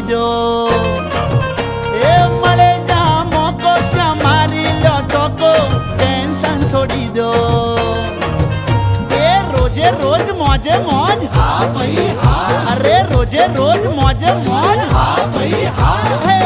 દો એ મળે જા મોકો ત્યાં મારી લો ચોકો ટેન્શન છોડી દો એ રોજે રોજ મોજે મોજ હા ભાઈ હા અરે રોજે રોજ મોજે મોજ હા ભાઈ હા હે